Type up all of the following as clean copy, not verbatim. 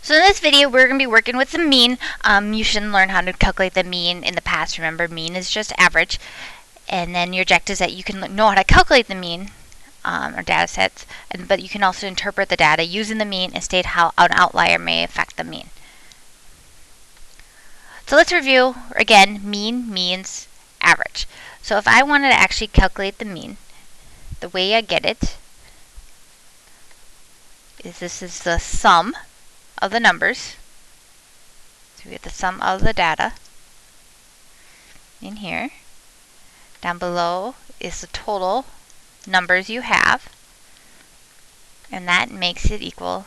So in this video, we're going to be working with the mean. You should learn how to calculate the mean in the past. Remember, mean is just average. And then your objective is that you can know how to calculate the mean or data sets, but you can also interpret the data using the mean and state how an outlier may affect the mean. So let's review again. Mean means average. So if I wanted to actually calculate the mean, the way I get it is this is the sum of the numbers. So we get the sum of the data in here. Down below is the total numbers you have, and that makes it equal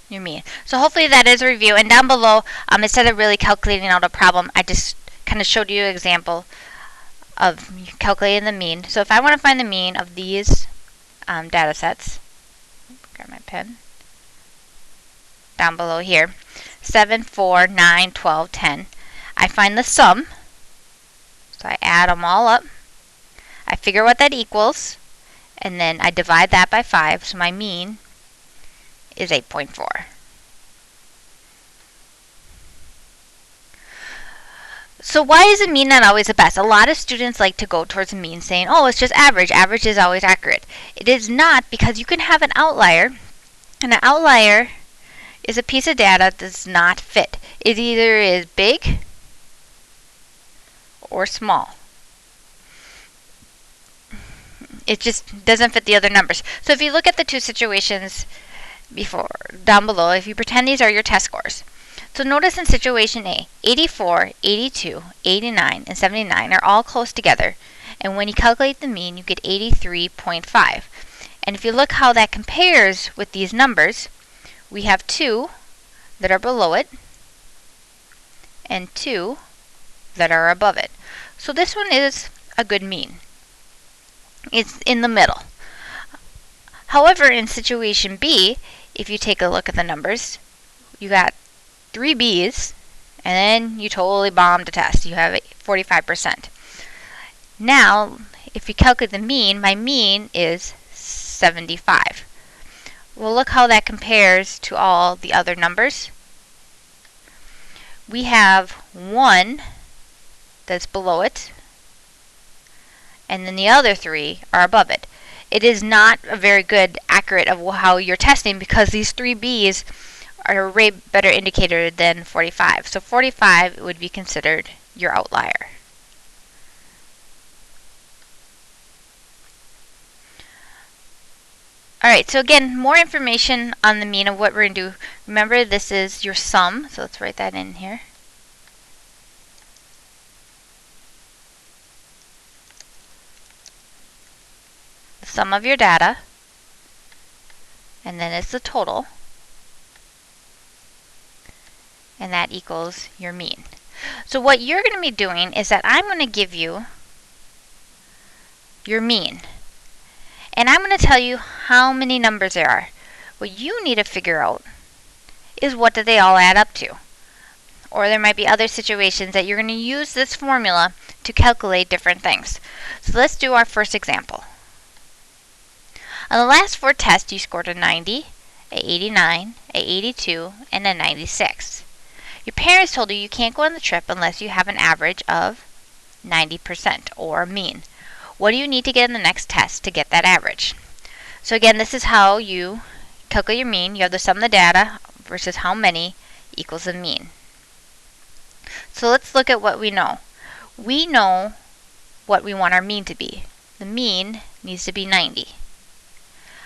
your mean. So hopefully that is a review. And down below, instead of really calculating out a problem, I just kind of showed you an example of calculating the mean. So if I want to find the mean of these data sets, grab my pen. Down below here, 7, 4, 9, 12, 10. I find the sum, so I add them all up. I figure what that equals, and then I divide that by 5, so my mean is 8.4. So why is the mean not always the best? A lot of students like to go towards the mean saying, oh, it's just average. Average is always accurate. It is not, because you can have an outlier, and an outlier is a piece of data that does not fit. It either is big or small. It just doesn't fit the other numbers. So if you look at the two situations down below, if you pretend these are your test scores. So notice in situation A, 84, 82, 89, and 79 are all close together. And when you calculate the mean, you get 83.5. And if you look how that compares with these numbers, we have 2 that are below it and 2 that are above it. So this one is a good mean. It's in the middle. However, in situation B, if you take a look at the numbers, you got 3 B's, and then you totally bombed a test. You have 45%. Now, if you calculate the mean, my mean is 75. Well, look how that compares to all the other numbers. We have 1 that's below it, and then the other 3 are above it. It is not a very good accurate of how you're testing, because these 3 B's are a way better indicator than 45. So 45 would be considered your outlier. Alright, so again, more information on the mean of what we're going to do. Remember, this is your sum, so let's write that in here. The sum of your data, and then it's the total, and that equals your mean. So what you're going to be doing is that I'm going to give you your mean. And I'm going to tell you how many numbers there are. What you need to figure out is what do they all add up to. Or there might be other situations that you're going to use this formula to calculate different things. So let's do our first example. On the last 4 tests, you scored a 90, a 89, a 82, and a 96. Your parents told you can't go on the trip unless you have an average of 90% or a mean. What do you need to get in the next test to get that average? So again, this is how you calculate your mean. You have the sum of the data versus how many equals the mean. So let's look at what we know. We know what we want our mean to be. The mean needs to be 90.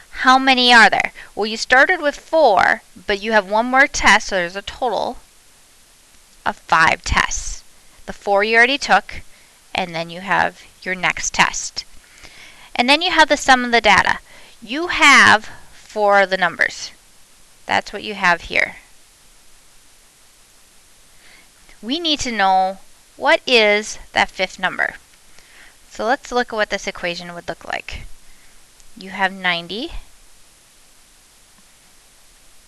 How many are there? Well, you started with 4, but you have one more test, so there's a total of 5 tests. The 4 you already took, and then you have your next test. And then you have the sum of the data. You have 4 of the numbers. That's what you have here. We need to know what is that 5th number. So let's look at what this equation would look like. You have 90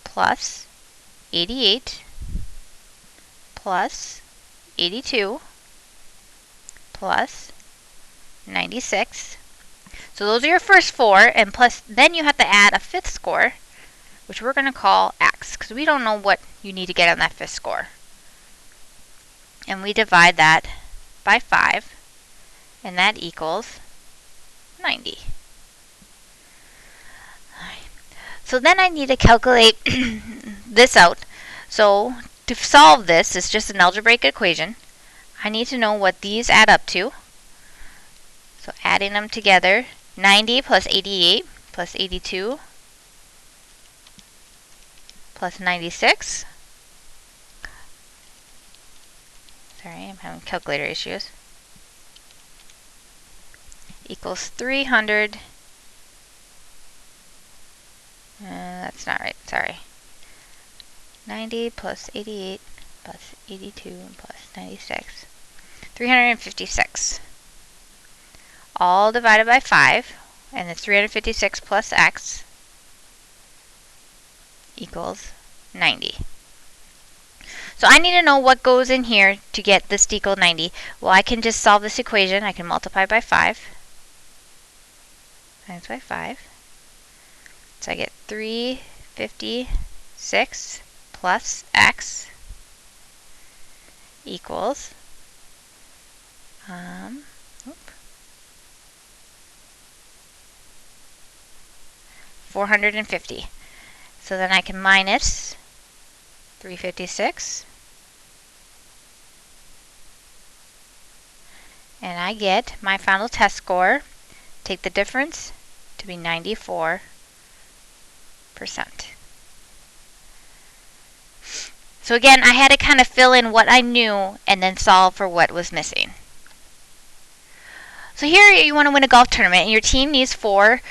plus 88 plus 82 plus 96. So those are your first 4, and plus then you have to add a 5th score, which we're going to call x. x, because we don't know what you need to get on that fifth score. And we divide that by 5, and that equals 90. So then I need to calculate this out. So to solve this, it's just an algebraic equation. I need to know what these add up to. So adding them together, 90 plus 88 plus 82 plus 96. Sorry, I'm having calculator issues. Equals 300. That's not right, sorry. 90 plus 88 plus 82 plus 96. 356. All divided by 5, and it's 356 plus x equals 90. So I need to know what goes in here to get this to equal 90. Well, I can just solve this equation. I can multiply by 5 times by 5. So I get 356 plus x equals 450. So then I can minus 356, and I get my final test score. Take the difference to be 94%. So again, I had to kind of fill in what I knew and then solve for what was missing. So here you want to win a golf tournament, and your team needs 4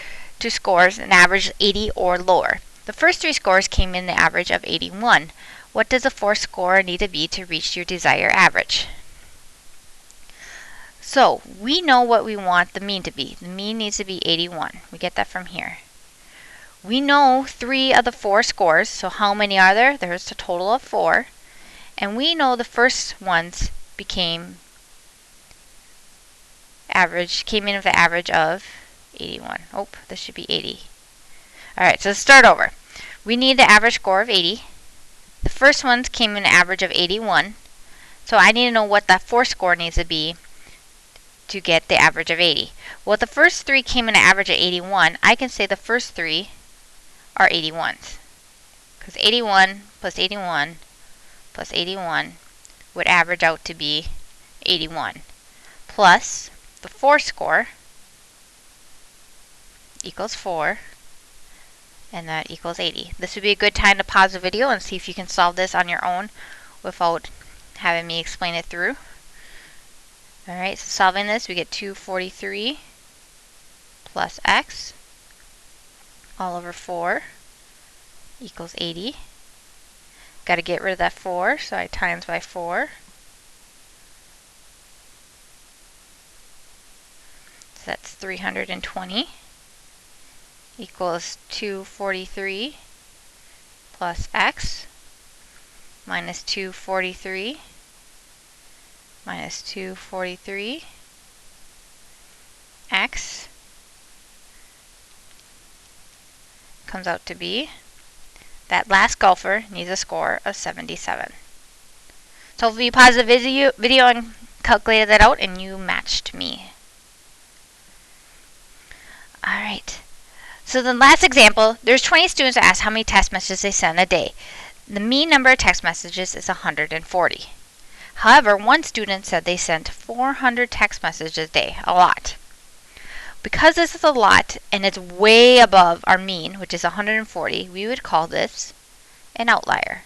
to scores an average 80 or lower. The first 3 scores came in the average of 81. What does the 4th score need to be to reach your desired average? So we know what we want the mean to be. The mean needs to be 81. We get that from here. We know 3 of the 4 scores, so how many are there? There's a total of 4. And we know the first ones came in with an average of 81. Oh, this should be 80. Alright, so let's start over. We need the average score of 80. The first ones came in an average of 81. So I need to know what that 4th score needs to be to get the average of 80. Well, the first 3 came in an average of 81. I can say the first 3 are 81s. Because 81 plus 81 plus 81 would average out to be 81. Plus the 4th score equals 4, and that equals 80. This would be a good time to pause the video and see if you can solve this on your own without having me explain it through. Alright, so solving this, we get 243 plus x all over 4 equals 80. Got to get rid of that 4, so I times by 4. So that's 320 equals 243 plus x minus 243 minus 243 x comes out to be, that last golfer needs a score of 77. So hopefully you paused the video and calculated that out and you matched me. Alright, so the last example, there's 20 students asked how many text messages they send a day. The mean number of text messages is 140. However, one student said they sent 400 text messages a day, a lot. Because this is a lot and it's way above our mean, which is 140, we would call this an outlier.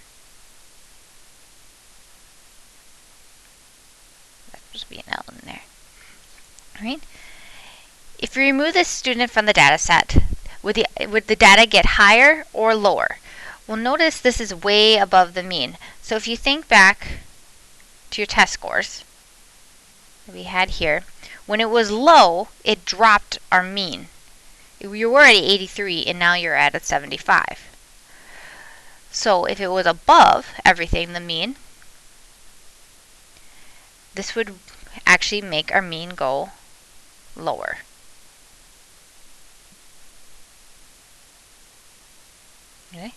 That should be an L in there. Alright. If you remove this student from the data set, would the data get higher or lower? Well, notice this is way above the mean. So if you think back to your test scores that we had here, when it was low, it dropped our mean. You were at 83 and now you're at a 75. So if it was above everything, the mean, this would actually make our mean go lower. Okay.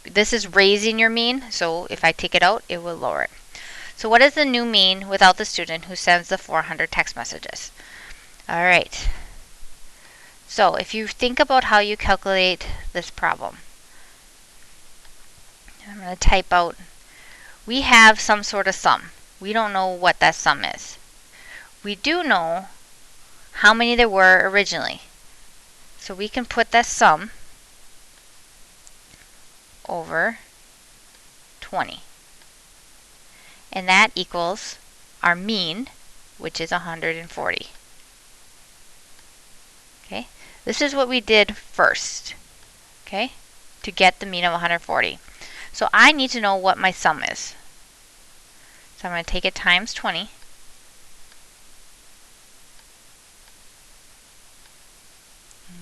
this is raising your mean, so if I take it out, it will lower it. So what is the new mean without the student who sends the 400 text messages? All right. So if you think about how you calculate this problem, I'm going to type out, we have some sort of sum. We don't know what that sum is. We do know how many there were originally. So we can put that sum over 20. And that equals our mean, which is 140. Okay, this is what we did first, okay, to get the mean of 140. So I need to know what my sum is. So I'm going to take it times 20.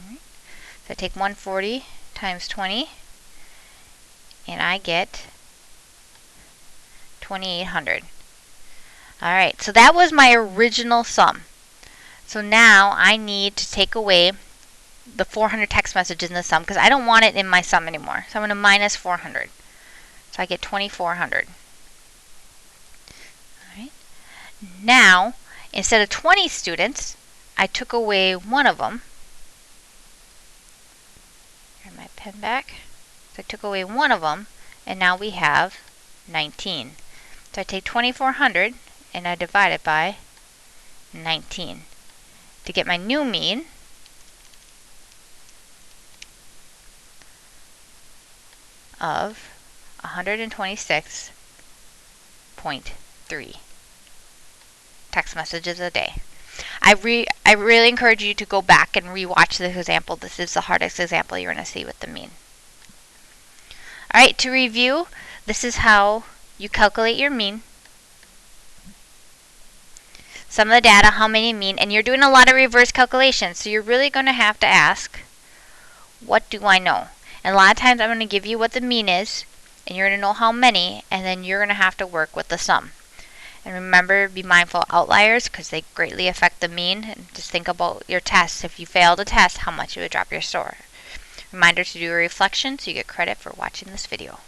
Alright. So I take 140 times 20, and I get 2,800. Alright, so that was my original sum. So now I need to take away the 400 text messages in the sum because I don't want it in my sum anymore. So I'm going to minus 400. So I get 2,400. Alright. Now, instead of 20 students, I took away one of them. Grab my pen back. So I took away one of them, and now we have 19. So I take 2,400 and I divide it by 19 to get my new mean of 126.3 text messages a day. I really encourage you to go back and rewatch this example. This is the hardest example you're going to see with the mean. Alright, to review, this is how you calculate your mean. Some of the data, how many mean, and you're doing a lot of reverse calculations, so you're really going to have to ask, what do I know? And a lot of times I'm going to give you what the mean is, and you're going to know how many, and then you're going to have to work with the sum. And remember, be mindful of outliers because they greatly affect the mean. And just think about your test. If you failed a test, how much it would drop your score. Reminder to do a reflection so you get credit for watching this video.